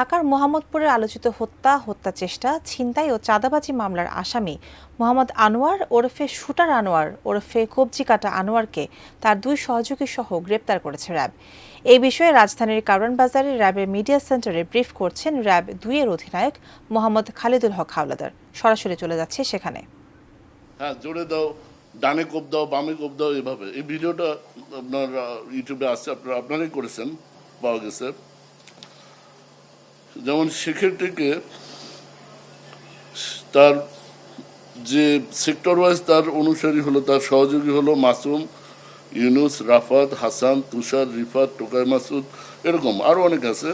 ঢাকার মোহাম্মদপুরের আলোচিত হত্যা চেষ্টা, ছিনতাই ও চাঁদাবাজি মামলার আসামি মোহাম্মদ আনোয়ার ওরফে শুটার আনোয়ার ওরফে কবজি কাটা আনোয়ারকে তার দুই সহযোগী সহ গ্রেপ্তার করেছে র্যাব। এই বিষয়ে রাজধানীর কারওয়ান বাজারে র্যাবের মিডিয়া সেন্টারে ব্রিফ করছেন র্যাব 2 এর অধিনায়ক মোহাম্মদ খালিদুল হক হাওলাদার। সরাসরি চলে যাচ্ছে সেখানে। হ্যাঁ, জোরে দাও, ডানে কোপ দাও, বামে কোপ দাও, এভাবে। এই ভিডিওটা আপনার ইউটিউবে আছে, আপনারাই করেছেন, পাওয়া গেছে। যেমন সেক্ষেত্রে তার যে সেক্টর ওয়াইজ তার অনুসারী হলো, তার সহযোগী হলো মাসুম, ইউনুস, রাফাত, হাসান, তুষার, রিফাত, টোকাই মাসুদ, এরকম আরও অনেক আছে।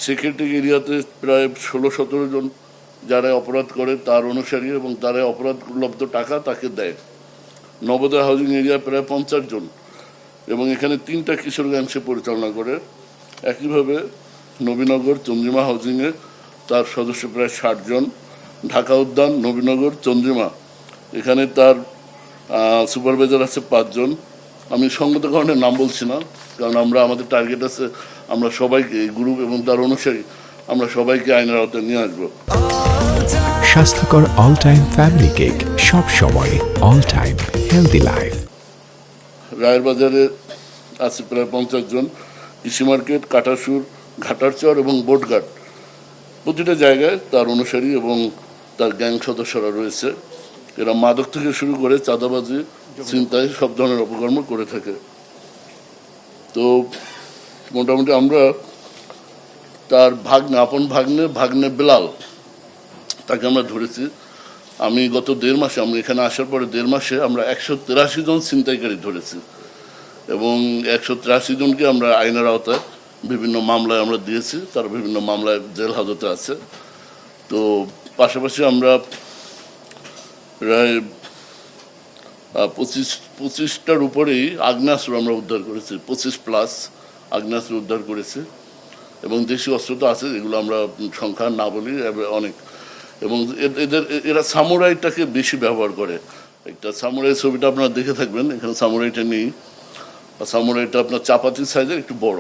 সেক্ষেত্রে এরিয়াতে প্রায় 16-17 জন যারা অপরাধ করে তার অনুসারী, এবং তারা অপরাধলব্ধ টাকা তাকে দেয়। নবোদয় হাউজিং এরিয়া প্রায় 50 জন, এবং এখানে 3টা কিশোরগঞ্জ সে পরিচালনা করে। একইভাবে নবীনগর চন্দ্রিমা হাউজিংয়ে তার সদস্য প্রায় 60 জন। ঢাকা উদ্যান, নবীনগর, চন্দ্রিমা, এখানে তার সুপারভাইজার আছে 5 জন। আমি সঙ্গত কারণে নাম বলছি না, কারণ আমাদের টার্গেট আছে আমরা সবাইকে, এই গ্রুপ এবং তার অনুসারী, আমরা সবাইকে আইনের আওতায় নিয়ে আসবো। স্বাস্থ্যকর অল টাইম ফ্যামিলি কেক, সব সময় অল টাইম হেলদি লাইফ। রায়ের বাজারে আছে প্রায় 50 জন। কৃষি মার্কেট, কাটাসুর, ঘাটারচর এবং বোটঘাট, প্রতিটা জায়গায় তার অনুসারী এবং তার গ্যাং সদস্যরা রয়েছে। এরা মাদক থেকে শুরু করে চাঁদাবাজি, ছিনতাই, সব ধরনের অপকর্ম করে থাকে। তো মোটামুটি আমরা তার আপন ভাগ্নে বেলাল, তাকে আমরা ধরেছি। আমি গত 1.5 মাসে, আমরা এখানে আসার পরে 1.5 মাসে আমরা 183 জন ছিনতাইকারী ধরেছি, এবং 183 জনকে আমরা আইনের আওতায় বিভিন্ন মামলায় আমরা দিয়েছি। তার বিভিন্ন মামলায় জেল হাজতে আছে। তো পাশাপাশি আমরা প্রায় 25টার উপরেই আগ্নেয়াস্ত্র আমরা উদ্ধার করেছি, 25+ আগ্নেয়াস্ত্র উদ্ধার করেছি, এবং দেশীয় অস্ত্র তো আছে, এগুলো আমরা সংখ্যা না বলি অনেক। এবং এরা সামুরাইটাকে বেশি ব্যবহার করে। একটা সামুরাই ছবিটা আপনারা দেখে থাকবেন, এখানে সামুরাইটা নেই। সামুরাইটা আপনার চাপাতি সাইজের, একটু বড়।